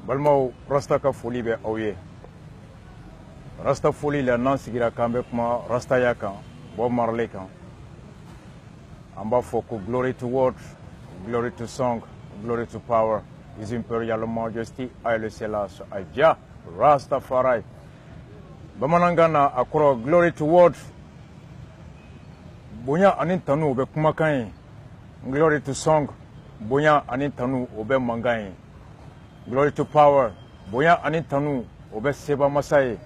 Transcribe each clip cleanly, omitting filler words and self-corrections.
Balmao rasta ka foli be aw ye rasta foli la nan sigira kan be kuma rasta ya kan Bob Marley kan an b'a fɔ ko glory to word, glory to song, glory to power, his imperial majesty Haile Selassie Jah Rastafari. Bamanankan na a kɔrɔ glory to word, bonya ani tanu o bɛ kumakan ye. Glory to song, bonya ani tanu o bɛ mankan ye. Glory to power, bonya ani tanu o bɛ seba masa ye.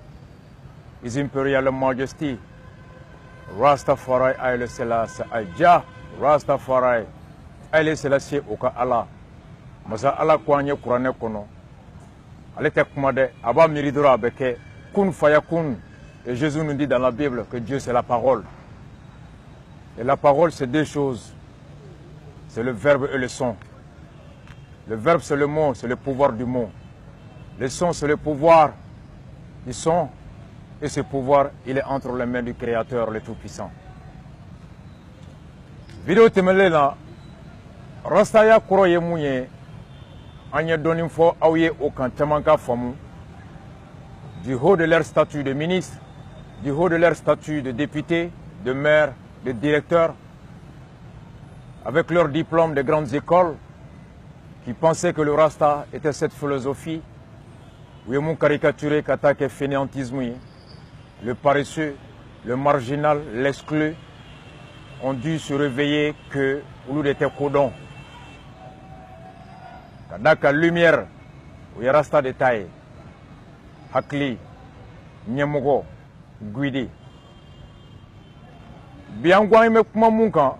His imperial majesty Rastafari Haile Selassie Jah Rastafari Haile Selassie o ka Ala. Masa Ala ko an ye kuranɛ kɔnɔ. Ale tɛ kuma dɛ, a b'a miiri dɔrɔn a bɛ kɛ. Kun fayakun. Et Jésus nous dit dans la Bible que Dieu c'est la parole. Et la parole c'est deux choses. C'est le verbe et le son. Le verbe c'est le mot, c'est le pouvoir du mot. Le son c'est le pouvoir du son. Et ce pouvoir, il est entre les mains du Créateur, le Tout-Puissant. Vidéo temele la, Rastaya koro ye mouye, anye donim fo aouye aucun temanka famu, du haut de leur statut de ministre, du haut de leur statut de député, de maire, de directeur, avec leur diplôme de grandes écoles, qui pensaient que le Rasta était cette philosophie, où ils m'ont caricaturé qu'attaque fainéantisme. Le paresseux, le marginal, l'exclu ont dû se réveiller que Ouloud était codon. Kadaka lumière, où il y a Rasta de taille, Hakli, Nyemogo, Guidi. Bien quoi, mais comment mon camp?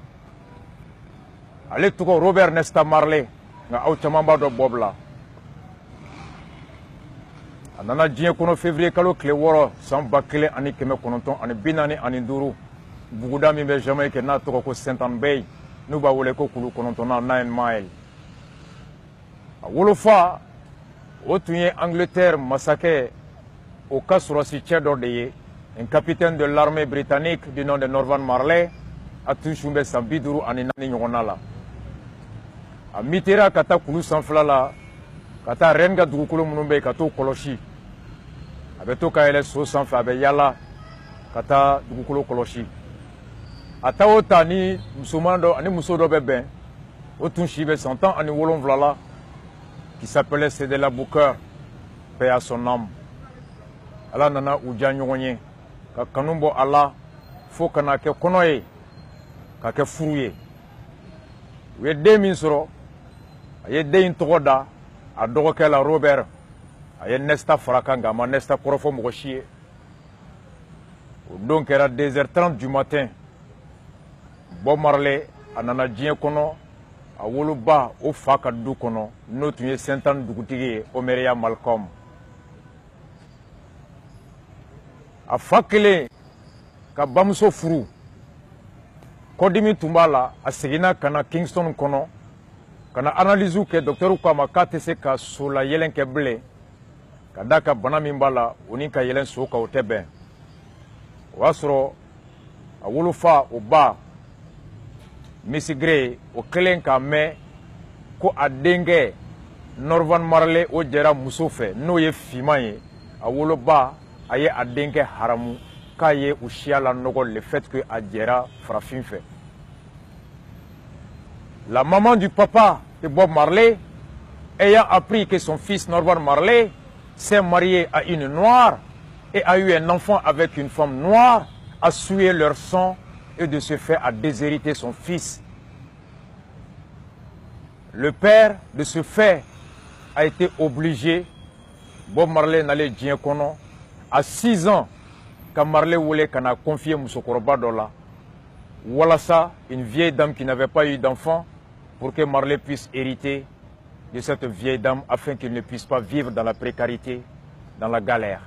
Allez, tout Robert Nesta Marley, n'a autrement de Bobla. Nana diɲɛ kɔnɔ février kalo tile 6 san 1900 ani 40 ani 5 buguda min bɛ Jamaïque n'a tɔgɔ ko Saint-Anne Bay n'u b'a wele ko kulu 9 9 mile. A wolofa o tun ye Angleterre masakɛ o ka sɔrɔsi cɛ dɔ de ye, un capitaine de l'armée britannique du nom de Norman Marley a tun sun bɛ san 54 ɲɔgɔnna la. A mitera ka taa kulu sanfɛla la ka taa Rennes ka dugukolo minnu bɛ yen ka t'o kɔlɔsi. A bɛ to ka yɛlɛ so sanfɛ a bɛ yala ka taa dugukolo kɔlɔsi. A taa o ta ni musoman dɔ ani muso dɔ bɛ bɛn o tun si bɛ san 17 la qui s'appelait Cédela Booker, paix à son âme. Ala nana u diya ɲɔgɔn ye ka kanu bɔ a la fo ka na kɛ kɔnɔ ye ka kɛ furu ye. U ye den min sɔrɔ a ye den in tɔgɔ da a dɔgɔkɛ la Robert. A ye Nesta fara kan nka a ma Nesta kɔrɔfɔ mɔgɔ si ye. O don kɛra 2h30 du matin. Bob Marley a nana diɲɛ kɔnɔ a woloba o fa ka du kɔnɔ n'o tun ye Saint-Anne dugutigi ye Omeria Malcolm. A fa kelen ka bamuso furu. Kɔdimi tun b'a la a seginna ka na Kingston kɔnɔ ka na analyse kɛ docteur ko a ma k'a tɛ se ka so la yɛlɛn kɛ bilen. Ka d'a ka bana min b'a la o ni ka yɛlɛn so kan o tɛ bɛn. O y'a sɔrɔ a wolofa o ba misigre o kɛlen k'a mɛn ko a denkɛ Norman Marley o jɛra muso fɛ n'o ye finman ye. A woloba a ye a denkɛ haramu k'a ye u siya la nɔgɔ le fait que a jɛra farafin fɛ. La maman du papa de Bob Marley, ayant appris que son fils Norman Marley s'est marié à une noire et a eu un enfant avec une femme noire, a souillé leur sang et de ce fait a déshérité son fils. Le père, de ce fait, a été obligé, Bob Marley n'allait diɲɛ kɔnɔ, à 6 ans, quand Marley voulait qu'on a confié musokɔrɔba dɔ la, walasa une vieille dame qui n'avait pas eu d'enfant, pour que Marley puisse hériter de cette vieille dame afin qu'il ne puisse pas vivre dans la précarité, dans la galère.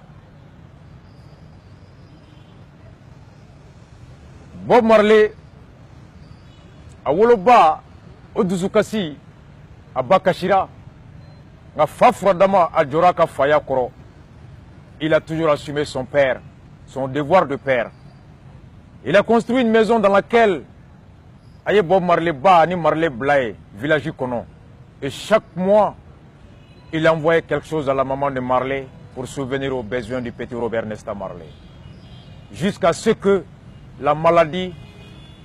Bob Marley, a woloba, o dusukasi, a bakashira, nga fa furadama a jora ka faya kɔrɔ. Il a toujours assumé son père, son devoir de père. Il a construit une maison dans laquelle aye Bob Marley ba ni Marley Blaye, village kono. Et chaque mois, il a envoyé quelque chose à la maman de Marley pour souvenir aux besoins du petit Robert Nesta Marley. Jusqu'à ce que la maladie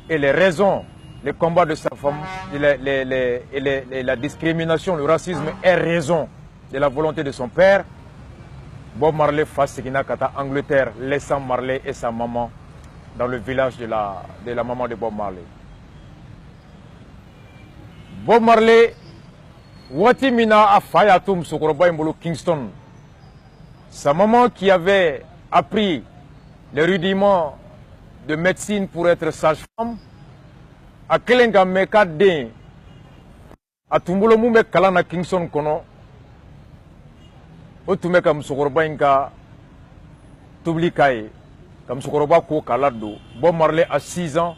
et les raisons, les combats de sa femme, la discrimination, le racisme aient raison de la volonté de son père, Bob Marley fasse Segina Kata Angleterre, laissant Marley et sa maman dans le village de la maman de Bob Marley. Bob Marley, Watimina a Fayatum Sokoroba Mbolo Kingston. Sa maman qui avait appris les rudiments de médecine pour être sage-femme, a Kelenga Meka Den, a Tumbolo Mume Kalana Kingston Kono, Otume Kam Sokoroba Inka Tublikaye, Kam Sokoroba Ko Kalado. Bob Marley à 6 ans,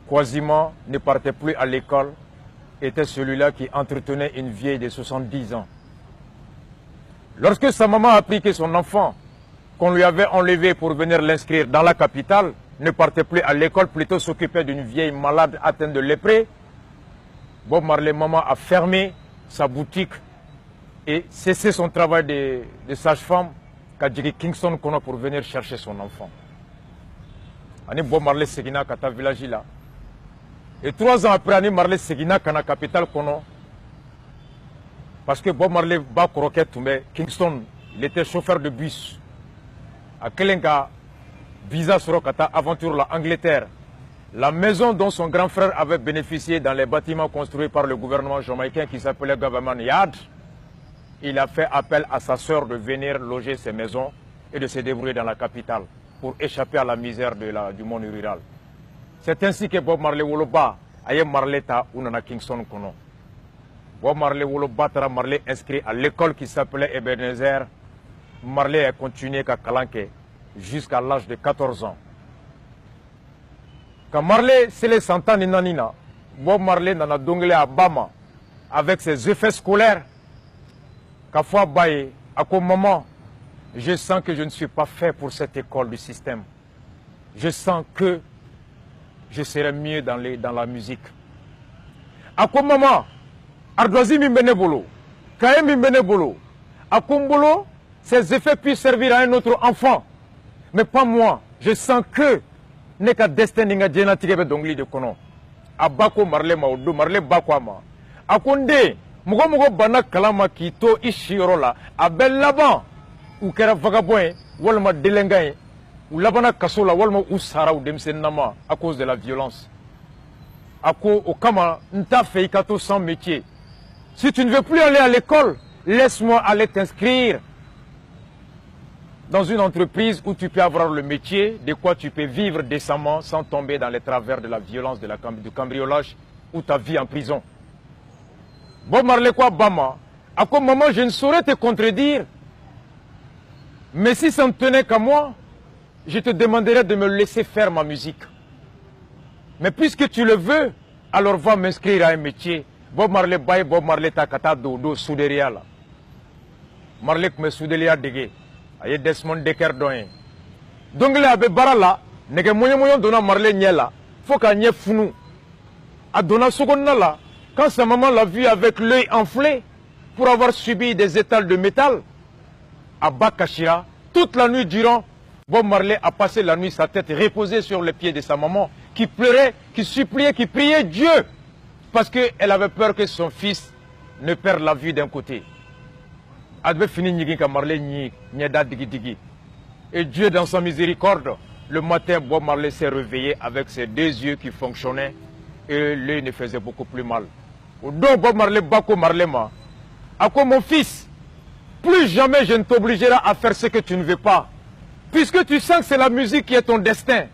quasiment ne partait plus à l'école, était celui-là qui entretenait une vieille de 70 ans. Lorsque sa maman a appris que son enfant, qu'on lui avait enlevé pour venir l'inscrire dans la capitale, ne partait plus à l'école, plutôt s'occupait d'une vieille malade atteinte de léprée, Bob Marley, maman, a fermé sa boutique et cessé son travail de sage-femme qu'a dit Kingston Kono pour venir chercher son enfant. Ani Bob Marley Segina Kata village là. Et 3 ans après, Ani Marley Segina Kana capitale Kono. Parce que Bob Marley ba Koroket Toumé, Kingston, il était chauffeur de bus. À Kelenga, visa sur Kata, aventure la Angleterre. La maison dont son grand frère avait bénéficié dans les bâtiments construits par le gouvernement jamaïcain qui s'appelait Government Yard, il a fait appel à sa sœur de venir loger ces maisons et de se débrouiller dans la capitale pour échapper à la misère du monde rural. C'est ainsi que Bob Marley Woloba a Marley ta Unana Kingston Kono. Bob Marley Woloba Tara Marley inscrit à l'école qui s'appelait Ebenezer. Marley a continué à Kalanke jusqu'à l'âge de 14 ans. Quand Marley c'est les 100 ans Nanina, Bob Marley nana donglé à Bama avec ses effets scolaires. Qu'à fois baye, à quoi moment, je sens que je ne suis pas fait pour cette école du système. Je sens que je serai mieux dans la musique. À quoi moment, Ardoisi Mimbenebolo, Kaye Mimbenebolo, à Kumbolo, ces effets puissent servir à un autre enfant. Mais pas moi. Je sens que n'est qu'à destin n'a génétique d'ongli de Kono. À Bako Marley Maodo, Marley Bakwama. À Konde, Mugo Bana Kalama Kito Ishirola, à Bel Laban, ou Kera Vagabouin, Walma Delengaï, ou Labana Kasola, Walma Oussara ou Demsen Nama, à cause de la violence. À cause au Kama, Nta Feikato sans métier. Si tu ne veux plus aller à l'école, laisse-moi aller t'inscrire dans une entreprise où tu peux avoir le métier, de quoi tu peux vivre décemment sans tomber dans les travers de la violence, du cambriolage ou ta vie en prison. Bob Marley quoi Bama, à quoi moment je ne saurais te contredire. Mais si ça ne tenait qu'à moi, je te demanderais de me laisser faire ma musique. Mais puisque tu le veux, alors va m'inscrire à un métier. Bob Marley Baye, Bob Marley Takata Dodo, Souderia là. Marley me Souderia Dege. Aye Desmond Decker doyen. Donc là, avec Barala, nege moyen donna Marley Niela, faut qu'à Nye Founou. A donna Sogonna là, quand sa maman l'a vu avec l'œil enflé, pour avoir subi des étals de métal, à Bakashira, toute la nuit durant, Bob Marley a passé la nuit sa tête reposée sur les pieds de sa maman, qui pleurait, qui suppliait, qui priait Dieu, parce qu'elle avait peur que son fils ne perde la vue d'un côté. Et Dieu, dans sa miséricorde, le matin, Bob Marley s'est réveillé avec ses 2 yeux qui fonctionnaient et l'œil ne faisait beaucoup plus mal. Donc Bob Marley, Bako Marlema, à quoi mon fils, plus jamais je ne t'obligerai à faire ce que tu ne veux pas. Puisque tu sens que c'est la musique qui est ton destin,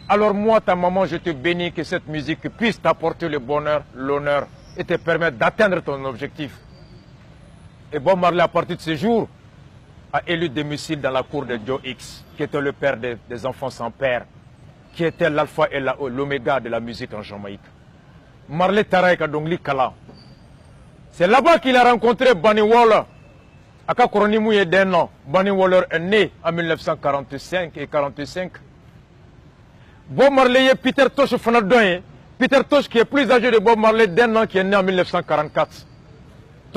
alors moi, ta maman, je te bénis que cette musique puisse t'apporter le bonheur, l'honneur et te permettre d'atteindre ton objectif. Et Bob Marley, à partir de ce jour, a élu domicile dans la cour de Joe X, qui était le père des enfants sans père, qui était l'alpha et l'oméga de la musique en Jamaïque. Marley Taraïka Dongli Kala. C'est là-bas qu'il a rencontré Bunny Waller. Aka Koronimou est d'un an. Bunny Waller est né en 1945 et 1945. Bob Marley et Peter Tosh Fanadouin. Peter Tosh qui est plus âgé de Bob Marley d'un an qui est né en 1944.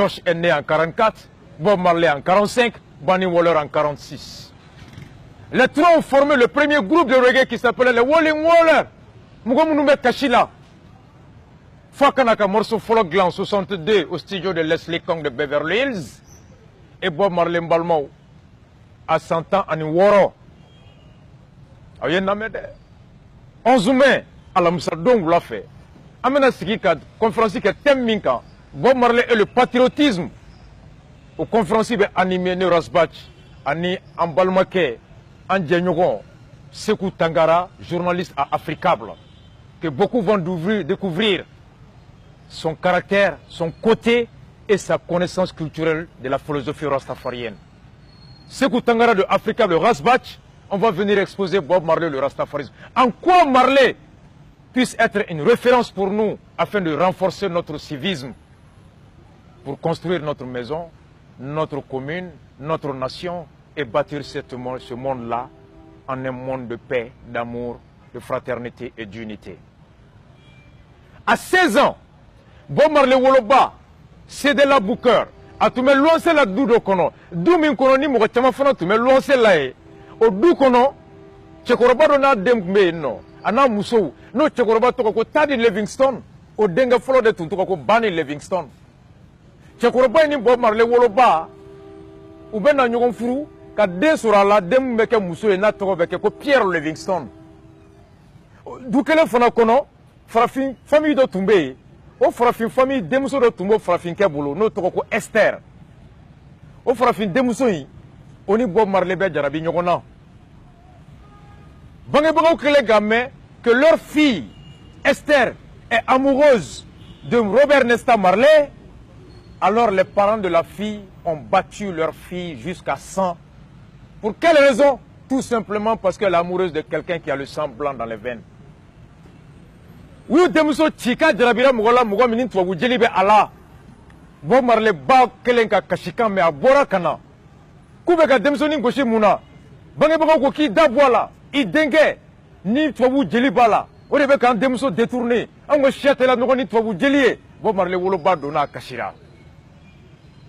Tosh est né en 44, Bob Marley en 45, Bunny Waller en 46. Les trois ont formé le premier groupe de reggae qui s'appelait les Walling Waller. Mougoumounoumé Kachila. Fakanaka morceau follow en 62 au studio de Leslie Kong de Beverly Hills. Et Bob Marley Mbalmou à 100 ans en Woro. Ayen Namede. 11 mai, à la Moussa Dong l'a fait. Amena Sikika, conférence qui est thème Minka. Bob Marley et le patriotisme. Aux conférences animées de Rasbach, Ani Ambalmake, Andjanyogon, Sekou Tangara, journaliste à Africable, que beaucoup vont découvrir son caractère, son côté et sa connaissance culturelle de la philosophie rastafarienne. Sekou Tangara de Africable, Rasbach, on va venir exposer Bob Marley, le rastafarisme. En quoi Marley puisse être une référence pour nous afin de renforcer notre civisme, pour construire notre maison, notre commune, notre nation et bâtir ce monde-là en un monde de paix, d'amour, de fraternité et d'unité. À 16 ans, Bob Marley Woloba, c'est de la Booker, a tout me lancé la doudo kono, dou min kono ni mo chama fana tout me lancé la e, o dou kono, chekoroba do na dem me no, ana muso, no chekoroba to ko Tadi Livingstone, o denga folo de tuntu ko Bunny Livingstone. Chekoroba ni Bob Marley Woloba, ou ben na nyogon furu, ka de sura la dem meke muso e na to beke ko Pierre Livingstone. Du kele fana kono, farafin famille do tumbe, o farafin famille demuso do tumbo farafin kebulu, no to ko Esther. O farafin demuso yi, oni Bob Marley be jarabi nyogona. Bange bango kele gamme que leur fille Esther est amoureuse de Robert Nesta Marley. Alors les parents de la fille ont battu leur fille jusqu'à 100. Pour quelle raison? Tout simplement parce qu'elle est amoureuse de quelqu'un qui a le sang blanc dans les veines. Oui, demuso chika jarabira mugola mugo minin tuwabu jelibe ala. Bob Marley ba kelenka kashika me abora kana. Kubeka demuso ni goshi muna. Bange bango ko ki dabwala, I denge ni tuwabu jeliba la. Ode be kan demuso détourné. Ango chete la nugo ni tuwabu jelie. Bob Marley wolo ba dona kashira.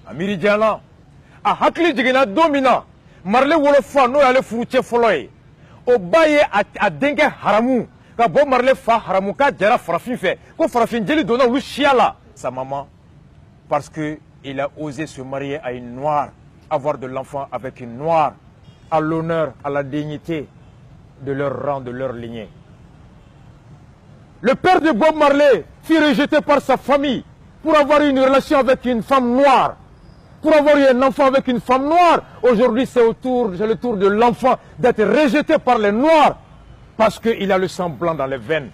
Amiri Diala a hakili jigina domina Marley wolo fa no yale furuche foloye o baye a dengue haramu ka Bob Marley fa haramu ka jara farafin fait ko farafin jeli donna lu chiala sa maman parce que il a osé se marier à une noire, avoir de l'enfant avec une noire, à l'honneur, à la dignité de leur rang, de leur lignée. Le père de Bob Marley fut rejeté par sa famille pour avoir une relation avec une femme noire. Pour avoir eu un enfant avec une femme noire, aujourd'hui c'est le tour de l'enfant d'être rejeté par les noirs parce qu'il a le sang blanc dans les veines.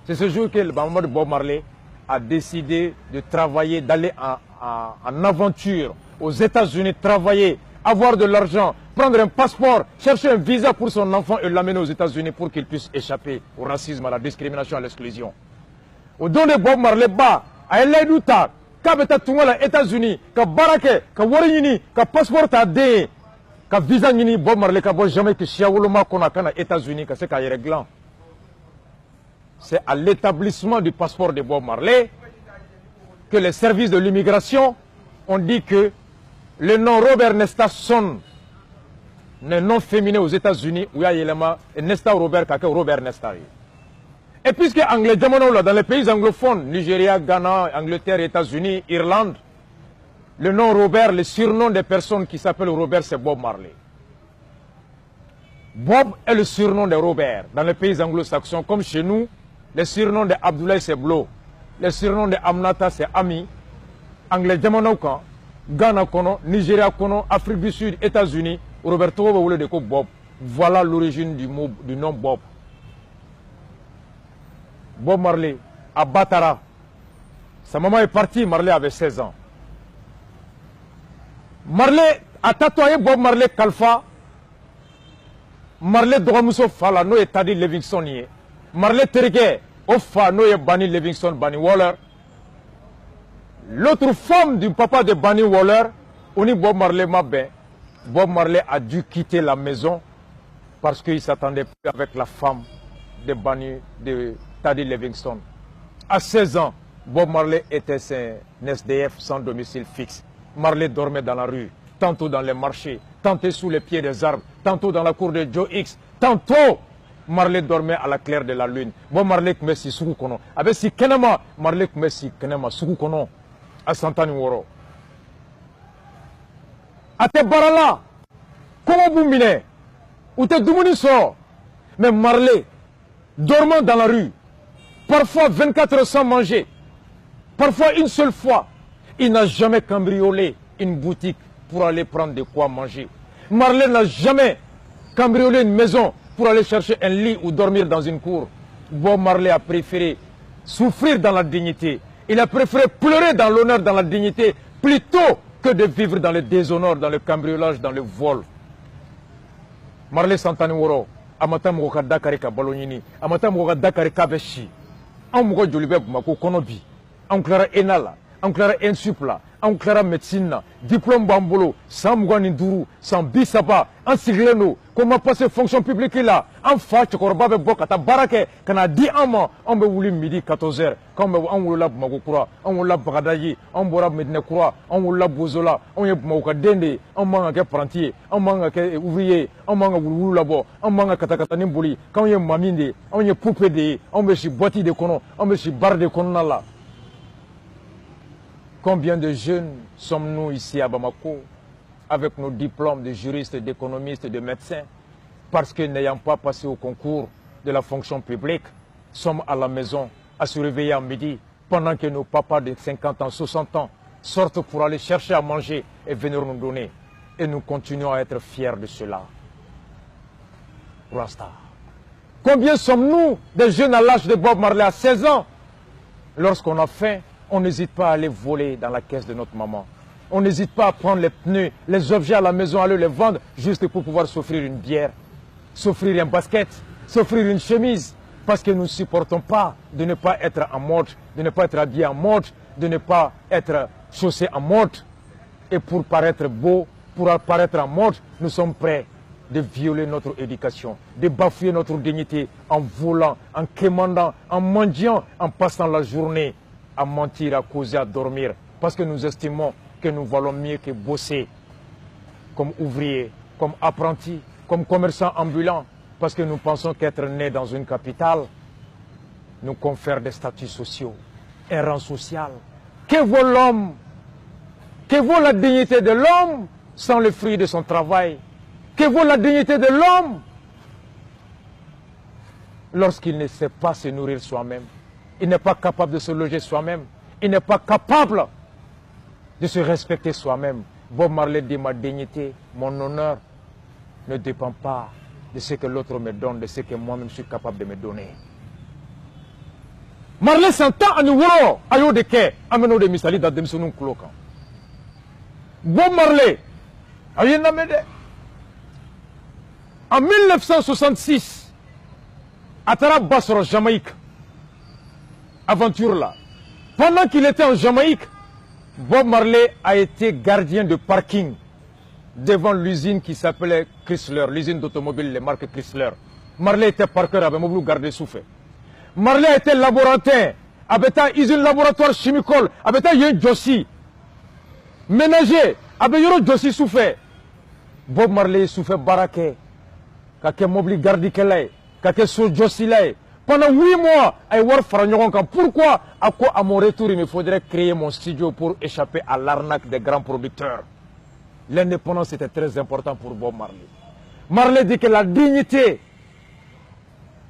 C'est ce jour que le maman de Bob Marley a décidé de travailler, d'aller en aventure aux États-Unis, travailler, avoir de l'argent, prendre un passeport, chercher un visa pour son enfant et l'amener aux États-Unis pour qu'il puisse échapper au racisme, à la discrimination, à l'exclusion. Au don de Bob Marley, à Eledouta, Kabeta Tungala, États-Unis, ka barake, ka warini, ka passeport ta de, ka visa nini, Bob Marley, ka bo jamais que Chiaouloma Konakana, États-Unis, ka se ka réglant. C'est à l'établissement du passeport de Bob Marley que les services de l'immigration ont dit que le nom Robert Nesta sonne un nom féminin aux États-Unis, où il y a l'élément Nesta Robert, kake Robert Nesta. Et puisque anglais, dans les pays anglophones, Nigeria, Ghana, Angleterre, États-Unis, Irlande, le nom Robert, le surnom des personnes qui s'appellent Robert, c'est Bob Marley. Bob est le surnom de Robert. Dans les pays anglo-saxons, comme chez nous, le surnom de Abdoulaye, c'est Blo. Le surnom de Amnata, c'est Ami. Anglais, Ghana, Nigeria, Afrique du Sud, États-Unis, Roberto Bob. Voilà l'origine du nom Bob. Bob Marley, à Batara. Sa maman est partie, Marley avait 16 ans. Marley a tatoué Bob Marley Kalfa. Marley Doramuso Fala, no est Tadi Livingstone. Marley Tereke, Ofa, no est Bunny Livingstone, Bunny Waller. L'autre femme du papa de Bunny Waller, on dit Bob Marley Mabé. Bob Marley a dû quitter la maison parce qu'il ne s'attendait plus avec la femme de Bunny, de Tadi Livingstone. À 16 ans, Bob Marley était un SDF sans domicile fixe. Marley dormait dans la rue, tantôt dans les marchés, tantôt sous les pieds des arbres, tantôt dans la cour de Joe X, tantôt Marley dormait à la claire de la lune. Bob Marley kumbe si sugu kono. Abe si kenema, Marley kumbe si kenema sugu kono. A santani woro. Ate barala. Comment vous minez? Ou te dumuni so. Mais Marley, dormant dans la rue, parfois 24 heures sans manger, parfois une seule fois, il n'a jamais cambriolé une boutique pour aller prendre de quoi manger. Marley n'a jamais cambriolé une maison pour aller chercher un lit ou dormir dans une cour. Bob Marley a préféré souffrir dans la dignité. Il a préféré pleurer dans l'honneur, dans la dignité, plutôt que de vivre dans le déshonneur, dans le cambriolage, dans le vol. Marley Santani Woro, amata mwoka dakari ka balonyini, amata mwoka dakari ka beshi. An mwoka jolibe bumako konobi. An klara enala, an klara ensupla, an klara médecine, diplôme bambolo, sans mwani duru, sans bisaba, an sigleno, comment passer fonction publique là, en fa chokoroba be bokata barake, kana di ama, on be wuli midi 14h, quand on wula bumako kura, on wula bagadayi, on bora medine kura, on wula bozola, on ye bumako dende, on manga ke prantier, on manga ke ouvrier, on manga wulu labo, on manga katakata nimboli, quand on ye maminde, on ye poupée de, on be shi boîte de kono, on be shi bar de kono là. Combien de jeunes sommes-nous ici à Bamako avec nos diplômes de juristes, d'économistes, de médecins, parce que n'ayant pas passé au concours de la fonction publique, sommes à la maison à se réveiller à midi pendant que nos papas de 50 ans, 60 ans sortent pour aller chercher à manger et venir nous donner. Et nous continuons à être fiers de cela. Rasta. Combien sommes-nous des jeunes à l'âge de Bob Marley à 16 ans? Lorsqu'on a faim, on n'hésite pas à aller voler dans la caisse de notre maman. On n'hésite pas à prendre les pneus, les objets à la maison, à aller les vendre juste pour pouvoir s'offrir une bière, s'offrir un basket, s'offrir une chemise. Parce que nous ne supportons pas de ne pas être en mode, de ne pas être habillé en mode, de ne pas être chaussé en mode. Et pour paraître beau, pour paraître en mode, nous sommes prêts de violer notre éducation, de bafouer notre dignité en volant, en quémandant, en mendiant, en passant la journée à mentir, à causer, à dormir, parce que nous estimons que nous valons mieux que bosser comme ouvriers, comme apprentis, comme commerçants ambulants, parce que nous pensons qu'être né dans une capitale nous confère des statuts sociaux, un rang social. Que vaut l'homme? Que vaut la dignité de l'homme sans le fruit de son travail? Que vaut la dignité de l'homme lorsqu'il ne sait pas se nourrir soi-même? Il n'est pas capable de se loger soi-même. Il n'est pas capable de se respecter soi-même. Bob Marley dit: ma dignité, mon honneur ne dépend pas de ce que l'autre me donne, de ce que moi-même suis capable de me donner. Marley s'entend à nouveau. Ayo de ke, ameno de misali da demsonu kloka. Bob Marley, ayo namede. En 1966, à Tara Bassoro, Jamaïque, aventure là. Pendant qu'il était en Jamaïque, Bob Marley a été gardien de parking devant l'usine qui s'appelait Chrysler, l'usine d'automobile, les marques Chrysler. Marley était parqueur avec Moblou gardé souffle. Marley était laboratoire, avec usine laboratoire chimicole, avec un Jossi. Ménager, avec un Jossi souffle. Bob Marley souffle baraké, kake Moblou gardi kelay, kake so Jossi lay. Pendant 8 mois, pourquoi, à quoi à mon retour, il me faudrait créer mon studio pour échapper à l'arnaque des grands producteurs? L'indépendance était très important pour Bob Marley. Marley dit que la dignité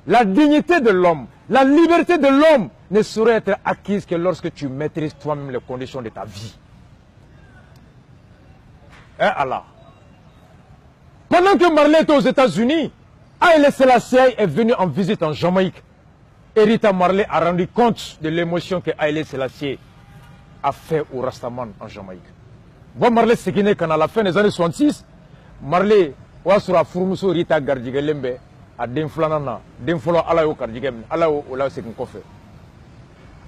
de l'homme, la liberté de l'homme ne saurait être acquise que lorsque tu maîtrises toi-même les conditions de ta vie. Eh Allah. Pendant que Marley était aux États-Unis, Haïlé Sélassié est venu en visite en Jamaïque. Et Rita Marley a rendu compte de l'émotion que Haïlé Sélassié a fait au Rastaman en Jamaïque. Bob Marley c'est qu'il qu'à la fin des années 66, Marley a sur la fourmuso Rita Gardigelembe a Denflanana, Denfolo Alayo Gardigem, Alayo Ola Sekinkofe.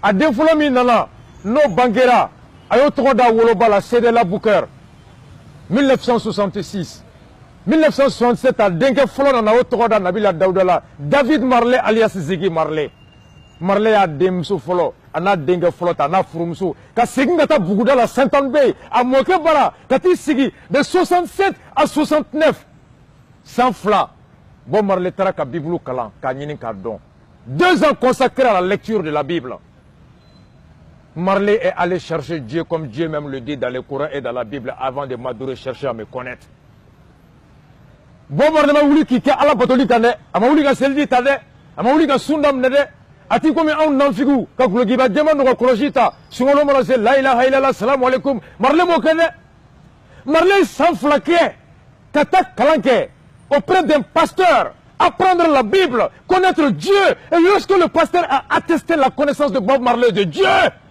A Denfolo Minana, no Banguera, Ayo Troda Woloba la Cédé la Booker, 1966. 1967 à Denke Flon en Aotroda Nabila Daoudala, David Marley alias Ziggy Marley. Marley y'a denmuso fɔlɔ a n'a denkɛ fɔlɔ ta a n'a furumuso ka segin ka taa Buguda la Saint-Anne a mɔkɛ bara ka t'i sigi de 67 à 69 san fila Bob Marley taara ka Bible kalan k'a ɲini k'a dɔn 2 ans consacrés à la lecture de la Bible. Marley est allé chercher Dieu comme Dieu même le dit dans le Coran et dans la Bible avant de m'adorer, chercher à me connaître. Bob Marley ma wuli k'i kɛ Ala batoli kan dɛ, a ma wuli ka seliji ta dɛ, a ma wuli ka sun daminɛ dɛ, a t'i komi anw nanfigiw ka gulokiba jɛman n'u ka kɔlɔsi ta sunkalo mana se la ilaha illallah salamu alaikum Marley m'o kɛ dɛ. Marley ye san fila kɛ ka taa kalan kɛ auprès d'un pasteur, apprendre la Bible, connaître Dieu. Et lorsque le pasteur a attesté la connaissance de Bob Marley de Dieu,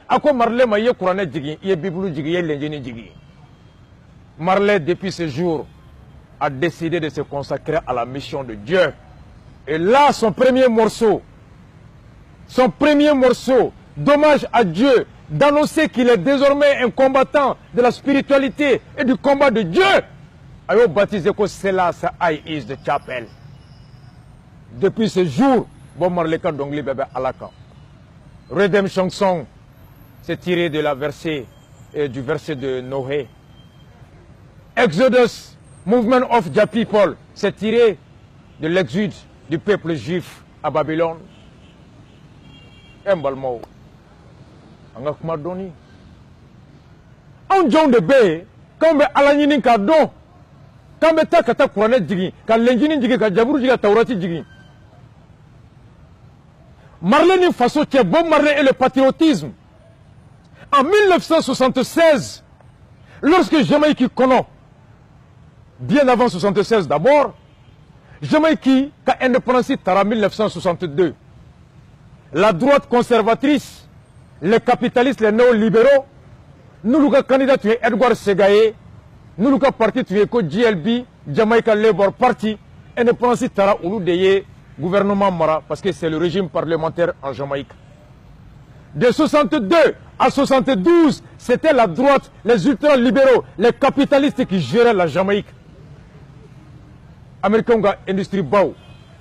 à quoi Marley m'a dit Coran djigi, il y a Bible djigi, il y a l'ingénie djigi. Marley, depuis ce jour, a décidé de se consacrer à la mission de Dieu. Et là, son premier morceau d'hommage à Dieu, d'annoncer qu'il est désormais un combattant de la spiritualité et du combat de Dieu, a eu baptisé que Selassie I is the chapel. Depuis ce jour, Bob Marley ka dongli bébé alaka. Redemption Song, c'est tiré de la verset du verset de Noé. Exodus, Movement of the People, c'est tiré de l'exode du peuple juif à Babylone. Embalmo, anga kuma doni. On John de Bé, quand on alanini ka don, quand on ta kata Coran djigi, ka lenjini djigi, ka jaburu djigi, ka taurati djigi. Marley ni façon que Bob Marley et le patriotisme. En 1976, lorsque Jamaïque Kono, bien avant 1976 d'abord, Jamaïque a indépendance en 1962. La droite conservatrice, les capitalistes, les néolibéraux, nous le candidat tu es Edward Segaye, nous le parti tu es GLB, Jamaica Labour Party, indépendance tara oulu deye gouvernement Mara, parce que c'est le régime parlementaire en Jamaïque. De 62 à 72, c'était la droite, les ultralibéraux, les capitalistes qui géraient la Jamaïque. Américains ont industrie bau,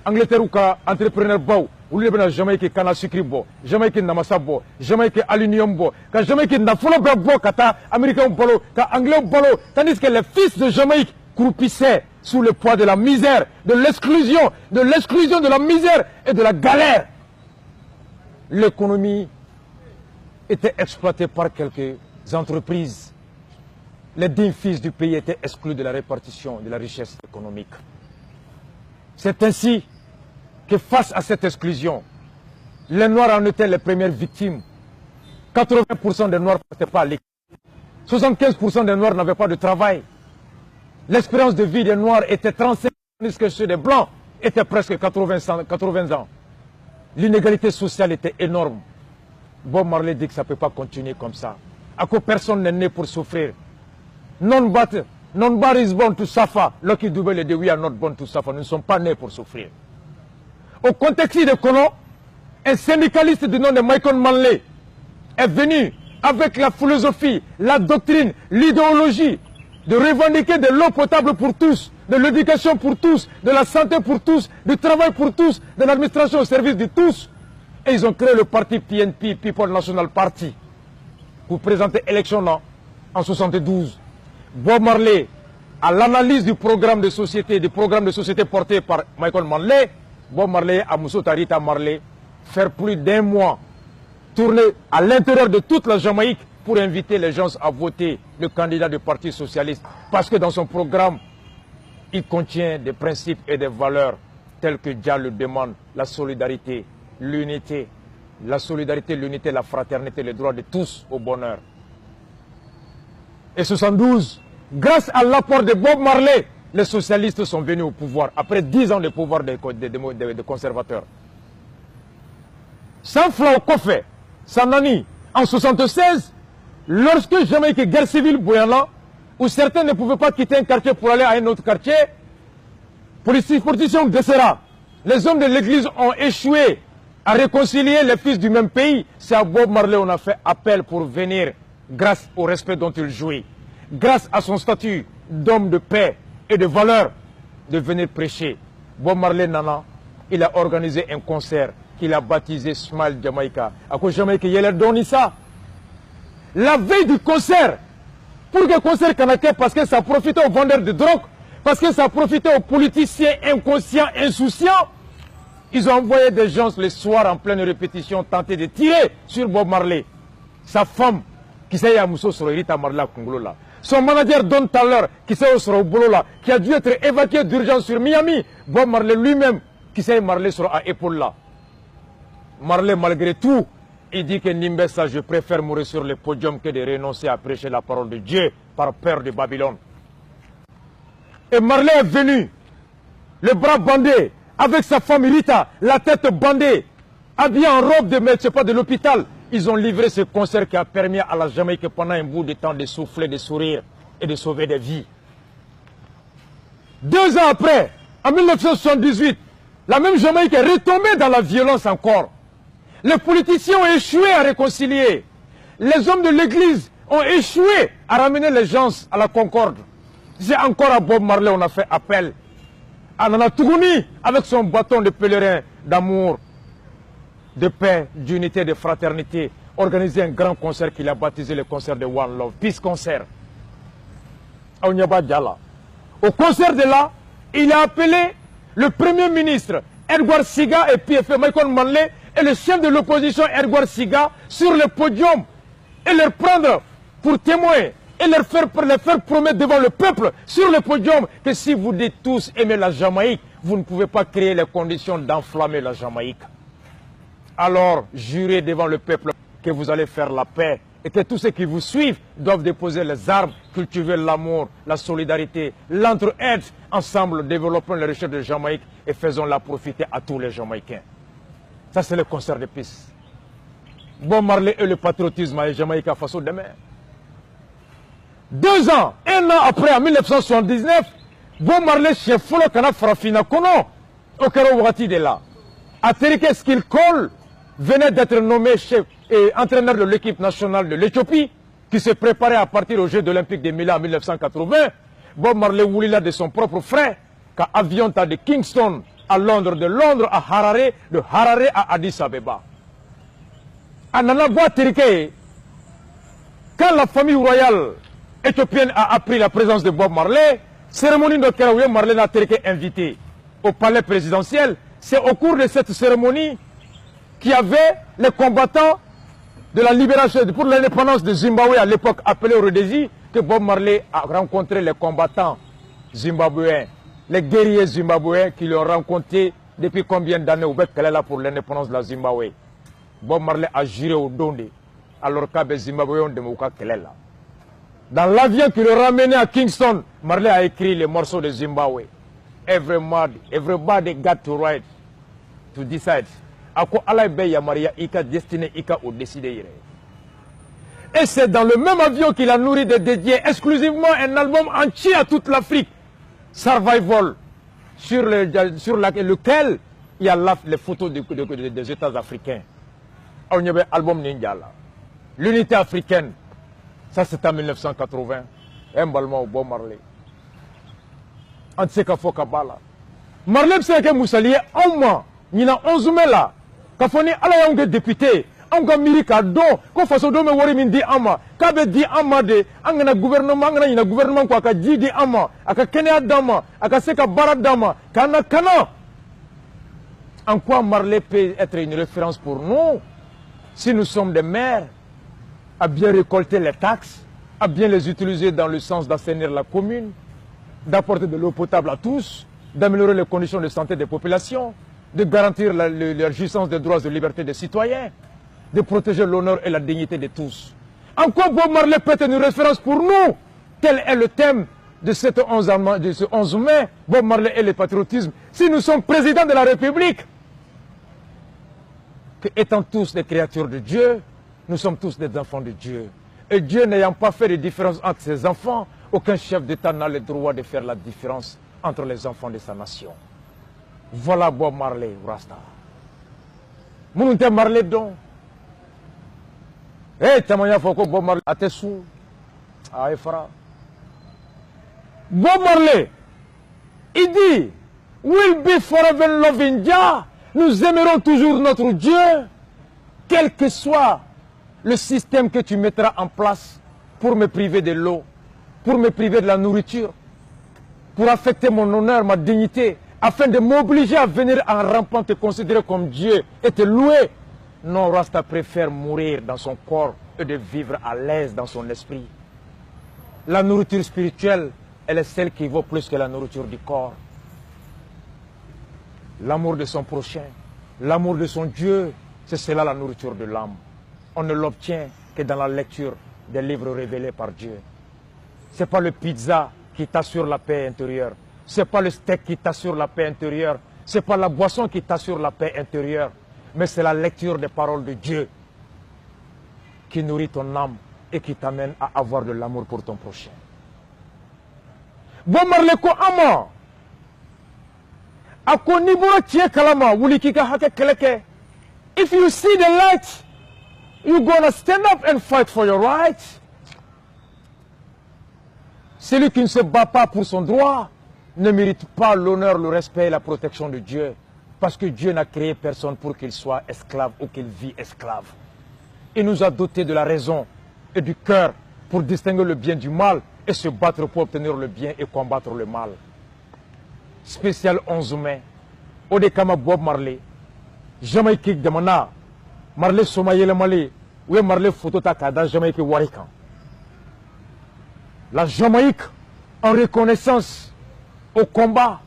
Angleterre ont entrepreneur bau, ou les Jamaïque kana sucri bo, Jamaïque namasa bo, Jamaïque aluminium bo, quand Jamaïque n'a pas bo kata, Américains bolo, quand Anglais bolo, tandis que les fils de Jamaïque croupissaient sous le poids de la misère, de l'exclusion, de la misère et de la galère. L'économie était exploitée par quelques entreprises. Les 10 fils du pays étaient exclus de la répartition de la richesse économique. C'est ainsi que face à cette exclusion, les Noirs en étaient les premières victimes. 80% des Noirs ne partaient pas à l'école. 75% des Noirs n'avaient pas de travail. L'espérance de vie des Noirs était 35 ans, tandis que ceux des Blancs étaient presque 80 ans. L'inégalité sociale était énorme. Bob Marley dit que ça ne peut pas continuer comme ça. À quoi personne n'est né pour souffrir. Nobody is born to suffer. Lucky Dube le dit, we are not born to suffer. Nous ne sommes pas nés pour souffrir. Au contexte de Kono, un syndicaliste du nom de Michael Manley est venu avec la philosophie, la doctrine, l'idéologie de revendiquer de l'eau potable pour tous, de l'éducation pour tous, de la santé pour tous, du travail pour tous, de l'administration au service de tous. Et ils ont créé le parti PNP, People National Party, pour présenter l'élection en 72. Bob Marley, à l'analyse du programme de société porté par Michael Manley, Bob Marley a Mousso Tarita Marley faire plus d'1 mois, tourner à l'intérieur de toute la Jamaïque pour inviter les gens à voter le candidat du Parti Socialiste. Parce que dans son programme, il contient des principes et des valeurs telles que Dia le demande, la solidarité, l'unité, la fraternité, les droits de tous au bonheur. Et 72, grâce à l'apport de Bob Marley, les socialistes sont venus au pouvoir, après 10 ans de pouvoir des conservateurs. Sans flanc au coffre, sans nani, en 76, lorsque Jamaïque guerre civile bouillonnant, où certains ne pouvaient pas quitter un quartier pour aller à un autre quartier, politiciens Dessera, les hommes de l'église ont échoué à réconcilier les fils du même pays. C'est à Bob Marley qu'on a fait appel pour venir, grâce au respect dont il jouit, grâce à son statut d'homme de paix et de valeur, de venir prêcher. Bob Marley Nana, il a organisé un concert qu'il a baptisé Smile Jamaica. À cause Jamaïque, il a donné ça. La veille du concert, pour que le concert canadien, parce que ça profitait aux vendeurs de drogue, parce que ça profitait aux politiciens inconscients, insouciants, ils ont envoyé des gens le soir en pleine répétition tenter de tirer sur Bob Marley. Sa femme, qui s'est Yamuso sur Rita Marla Congolo là. Son manager Don Taller, qui s'est sur Obolo là, qui a dû être évacué d'urgence sur Miami. Bob Marley lui-même, qui s'est Marley sur à épaule là. Marley, malgré tout, il dit que Nimbessa, je préfère mourir sur le podium que de renoncer à prêcher la parole de Dieu par peur de Babylone. Et Marley est venu, le bras bandé, avec sa femme Rita, la tête bandée, habillé en robe de médecin, pas de l'hôpital. Ils ont livré ce concert qui a permis à la Jamaïque pendant un bout de temps de souffler, de sourire et de sauver des vies. 2 ans après, en 1978, la même Jamaïque est retombée dans la violence encore. Les politiciens ont échoué à réconcilier. Les hommes de l'église ont échoué à ramener les gens à la concorde. C'est encore à Bob Marley on a fait appel. À Nana Tougouni, avec son bâton de pèlerin d'amour, de paix, d'unité, de fraternité, organisé un grand concert qu'il a baptisé le concert de One Love, Peace Concert. Au concert de là, il a appelé le premier ministre Edward Siga et PFF Michael Manley et le chef de l'opposition Edward Siga sur le podium et leur prendre pour témoin et leur faire promettre devant le peuple sur le podium que si vous dites tous aimer la Jamaïque, vous ne pouvez pas créer les conditions d'enflammer la Jamaïque. Alors jurez devant le peuple que vous allez faire la paix et que tous ceux qui vous suivent doivent déposer les armes, cultiver l'amour, la solidarité, l'entraide. Ensemble, développons les richesses de Jamaïque et faisons-la profiter à tous les Jamaïcains. Ça, c'est le concert de Peace. Bob Marley et le patriotisme à Jamaïque à façon demain. 2 ans, 1 an après, en 1979, Bob Marley, chef Folo Kana Farafina Kono, au Karo Wati de là. A Terike Skill Cole venait d'être nommé chef et entraîneur de l'équipe nationale de l'Éthiopie, qui se préparait à partir aux Jeux olympiques de Milan en 1980. Bob Marley Woulila de son propre frère, qu'à Avianta de Kingston à Londres, de Londres à Harare, de Harare à Addis Abeba. À Nanagua Terike, quand la famille royale éthiopienne a appris la présence de Bob Marley, cérémonie de Keraouye Marley n'a Terike invité au palais présidentiel. C'est au cours de cette cérémonie qu'il y avait les combattants de la libération pour l'indépendance de Zimbabwe à l'époque appelé Rhodésie que Bob Marley a rencontré les combattants zimbabwéens, les guerriers zimbabwéens qui l'ont rencontré depuis combien d'années au Bekelela pour l'indépendance de la Zimbabwe. Bob Marley a juré au Dondé alors que Zimbabwéens de Mouka Kelela. Dans l'avion qui le ramenait à Kingston, Marley a écrit les morceaux de Zimbabwe. Everybody got to right to decide. Ako Allah beya Maria ika destiné ika au décidé. Et c'est dans le même avion qu'il a nourri de dédier exclusivement un album entier à toute l'Afrique. Survival, sur lequel il y a les photos des États africains. On y avait album Ninja là. L'unité africaine. Ça c'est en 1980. Un balma au Bob Marley. Antseka Fokabala. Marley Pseke Moussalié, Oma, Nina 11 mai là. Kafoni ala yonge député, anga mirika do, ko faso do me wori min di ama, kabe di ama de, angana gouvernement, angana ina gouvernement ko aka di ama, aka kenya dama, aka seka bara dama, kana. En quoi Marley peut être une référence pour nous, si nous sommes des maires, à bien récolter les taxes, à bien les utiliser dans le sens d'assainir la commune, d'apporter de l'eau potable à tous, d'améliorer les conditions de santé des populations, de garantir la jouissance des droits et libertés des citoyens, de protéger l'honneur et la dignité de tous. En quoi Bob Marley peut être une référence pour nous? Quel est le thème de ce 11 mai, Bob Marley et le patriotisme, si nous sommes présidents de la République? Que étant tous des créatures de Dieu, nous sommes tous des enfants de Dieu. Et Dieu n'ayant pas fait de différence entre ses enfants, aucun chef d'État n'a le droit de faire la différence entre les enfants de sa nation. Voilà Bob Marley, Rasta. Mounte Marley don. Eh, tamanya foko Bob Marley atesu. Ah, Efra. Bob Marley, il dit, we'll be forever loving Jah, nous aimerons toujours notre Dieu, quel que soit le système que tu mettras en place pour me priver de l'eau, pour me priver de la nourriture, pour affecter mon honneur, ma dignité, afin de m'obliger à venir en rampant te considérer comme Dieu et te louer. Non, Rasta préfère mourir dans son corps et de vivre à l'aise dans son esprit. La nourriture spirituelle, elle est celle qui vaut plus que la nourriture du corps. L'amour de son prochain, l'amour de son Dieu, c'est cela la nourriture de l'âme. On ne l'obtient que dans la lecture des livres révélés par Dieu. Ce n'est pas le pizza qui t'assure la paix intérieure. Ce n'est pas le steak qui t'assure la paix intérieure. Ce n'est pas la boisson qui t'assure la paix intérieure. Mais c'est la lecture des paroles de Dieu qui nourrit ton âme et qui t'amène à avoir de l'amour pour ton prochain. Bob Marley ko ama ako nibura tie kalama wuli kika hake keleke. If you see the light, you're gonna stand up and fight for your rights. Celui qui ne se bat pas pour son droit ne mérite pas l'honneur, le respect et la protection de Dieu. Parce que Dieu n'a créé personne pour qu'il soit esclave ou qu'il vit esclave. Il nous a dotés de la raison et du cœur pour distinguer le bien du mal et se battre pour obtenir le bien et combattre le mal. Spécial 11 mai, Odekama Bob Marley, Jamaïque de Mana, Marley Somayele Mali, ou Marley Fotota Kada, Jamaïque Warikan. La Jamaïque en reconnaissance au combat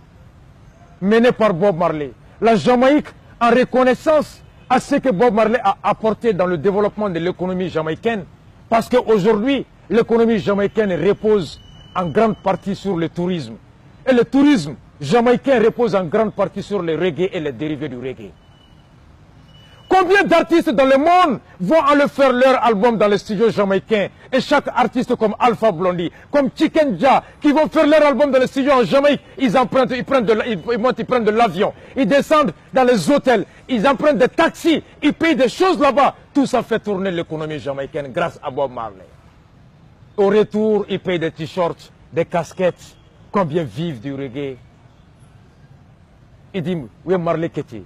mené par Bob Marley. La Jamaïque en reconnaissance à ce que Bob Marley a apporté dans le développement de l'économie jamaïcaine. Parce qu'aujourd'hui, l'économie jamaïcaine repose en grande partie sur le tourisme. Et le tourisme jamaïcain repose en grande partie sur le reggae et les dérivés du reggae. Combien d'artistes dans le monde vont aller faire leur album dans les studios jamaïcains? Et chaque artiste comme Alpha Blondy, comme Chicken Jah, qui vont faire leur album dans les studios en Jamaïque, ils empruntent, ils prennent de l'avion, ils descendent dans les hôtels, ils empruntent des taxis, ils payent des choses là-bas. Tout ça fait tourner l'économie jamaïcaine grâce à Bob Marley. Au retour, ils payent des t-shirts, des casquettes. Combien vivent du reggae? Il dit, oui, Marley Ketty.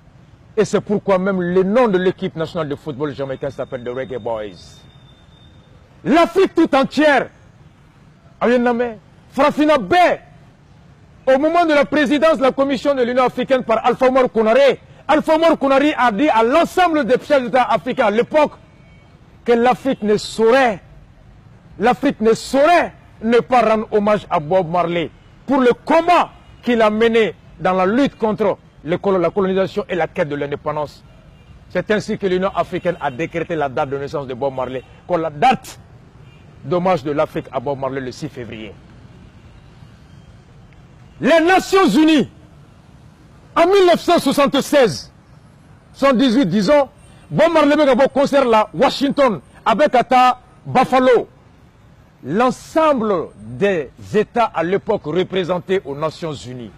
Et c'est pourquoi même le nom de l'équipe nationale de football jamaïcain s'appelle The Reggae Boys. L'Afrique tout entière, Frafina B, au moment de la présidence de la Commission de l'Union africaine par Alpha Omar Konaré a dit à l'ensemble des chefs d'État africains à l'époque que l'Afrique ne saurait ne pas rendre hommage à Bob Marley pour le combat qu'il a mené dans la lutte contre la colonisation et la quête de l'indépendance. C'est ainsi que l'Union africaine a décrété la date de naissance de Bob Marley comme la date d'hommage de l'Afrique à Bob Marley le 6 février. Les Nations Unies, en 1976, 118 disons, Bob Marley a concert à Washington avec à Buffalo. L'ensemble des États à l'époque représentés aux Nations Unies,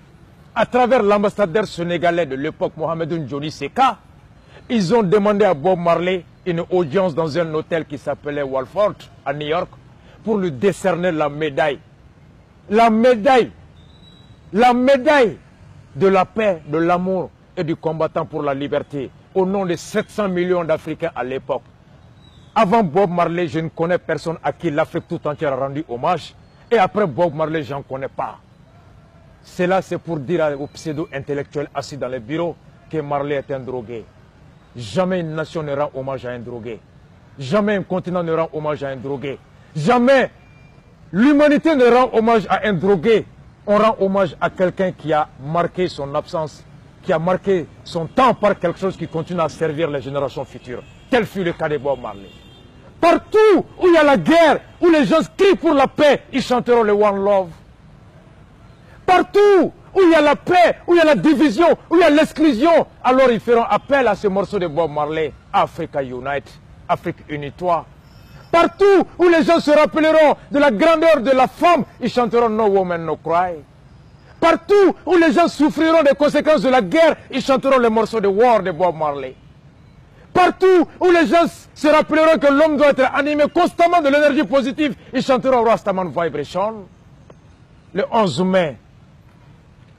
à travers l'ambassadeur sénégalais de l'époque, Mohamed Ndjoni Seka, ils ont demandé à Bob Marley une audience dans un hôtel qui s'appelait Walford à New York pour lui décerner la médaille. La médaille de la paix, de l'amour et du combattant pour la liberté au nom de 700 millions d'Africains à l'époque. Avant Bob Marley, je ne connais personne à qui l'Afrique tout entière a rendu hommage. Et après Bob Marley, je n'en connais pas. Cela, c'est pour dire aux pseudo-intellectuels assis dans les bureaux que Marley est un drogué. Jamais une nation ne rend hommage à un drogué. Jamais un continent ne rend hommage à un drogué. Jamais l'humanité ne rend hommage à un drogué. On rend hommage à quelqu'un qui a marqué son absence, qui a marqué son temps par quelque chose qui continue à servir les générations futures. Tel fut le cas de Bob Marley. Partout où il y a la guerre, où les gens crient pour la paix, ils chanteront le One Love. Partout où il y a la paix, où il y a la division, où il y a l'exclusion, alors ils feront appel à ce morceau de Bob Marley, Africa Unite, Afrique unis-toi. Partout où les gens se rappelleront de la grandeur de la femme, ils chanteront No Woman No Cry. Partout où les gens souffriront des conséquences de la guerre, ils chanteront le morceau de War de Bob Marley. Partout où les gens se rappelleront que l'homme doit être animé constamment de l'énergie positive, ils chanteront Rastaman Vibration. Le 11 mai,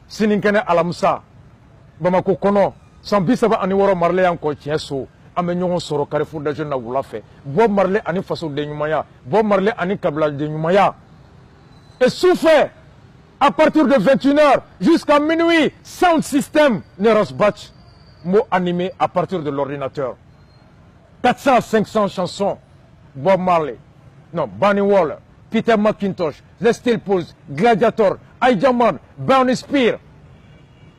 Sininkene Alamsa, Bamako Kono, san 30 ani wɔɔrɔ Marley y'an kɔ tiɲɛ so an bɛ ɲɔgɔn sɔrɔ Carrefour des Jeunes na wula fɛ Bob Marley ani fasoden ɲumanya Bob Marley ani kabiladen ɲumanya et sous-fait à partir de 21h jusqu'à minuit sound system Neros Batch mots animés à partir de l'ordinateur 400 à 500 chansons Bob Marley non Bunny Waller Peter McIntosh les Steel Pulse Gladiator Aijaman Barney Spear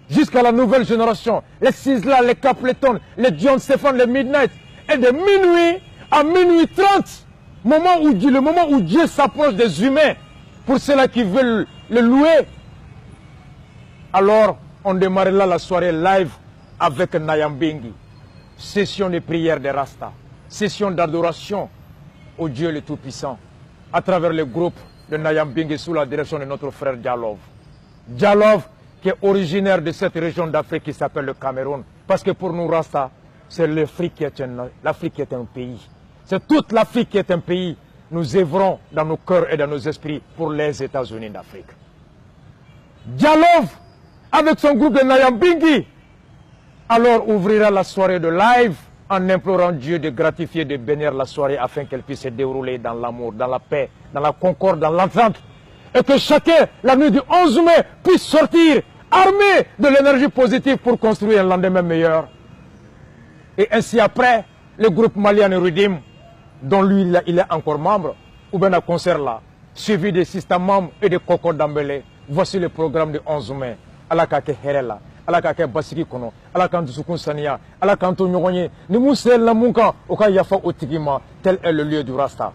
jusqu'à la nouvelle génération, les Sizzla, les Capleton, les John Stephan, les Midnight, et de minuit à minuit 30, le moment où Dieu s'approche des humains, pour ceux-là qui veulent le louer, alors on démarre là la soirée live avec Nyambingi, session de prière des Rasta, session d'adoration au Dieu le Tout-Puissant, à travers le groupe de Nyambingi sous la direction de notre frère Djalov. Djalov, qui est originaire de cette région d'Afrique qui s'appelle le Cameroun. Parce que pour nous, Rasta, c'est l'Afrique qui est un pays. C'est toute l'Afrique qui est un pays. Nous œuvrons dans nos cœurs et dans nos esprits pour les États-Unis d'Afrique. Djalov, avec son groupe de Nyambingi, alors ouvrira la soirée de live en implorant Dieu de gratifier, de bénir la soirée afin qu'elle puisse se dérouler dans l'amour, dans la paix, dans la concorde, dans l'entente. Et que chacun, la nuit du 11 mai, puisse sortir armé de l'énergie positive pour construire un lendemain meilleur. Et ainsi après, le groupe Malian Rudim, dont lui il est encore membre, ou bien un concert là, suivi des systèmes membres et de Coco Dambélé. Voici le programme du 11 mai. Alakake Herela, Alakake Basiki Kono, Alakantu Sukun Sania, Alakantu Nyonye, Nimusel Lamunka, Oka Yafa Otigima, tel est le lieu du Rasta.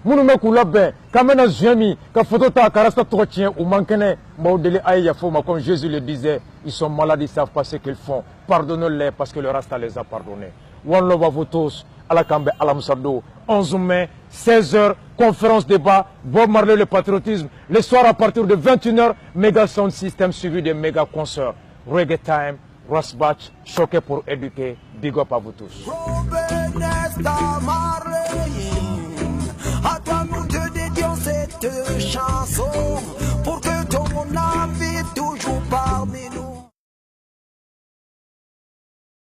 Mounou Koulabe, Kamena Zemi, Kafoto Karasta Trotien ou Mankene, Maudeli Ayafoma, comme Jésus le disait, ils sont malades, ils ne savent pas ce qu'ils font. Pardonnez-les parce que le Rasta les a pardonnés. One love à vous tous, Alakambe Alamsado, 11 mai, 16h, conférence débat, Bob Marley le patriotisme, le soir à partir de 21h, méga sound system suivi de méga concerts. Reggae time, Ross Batch, choqué pour éduquer, big up à vous tous.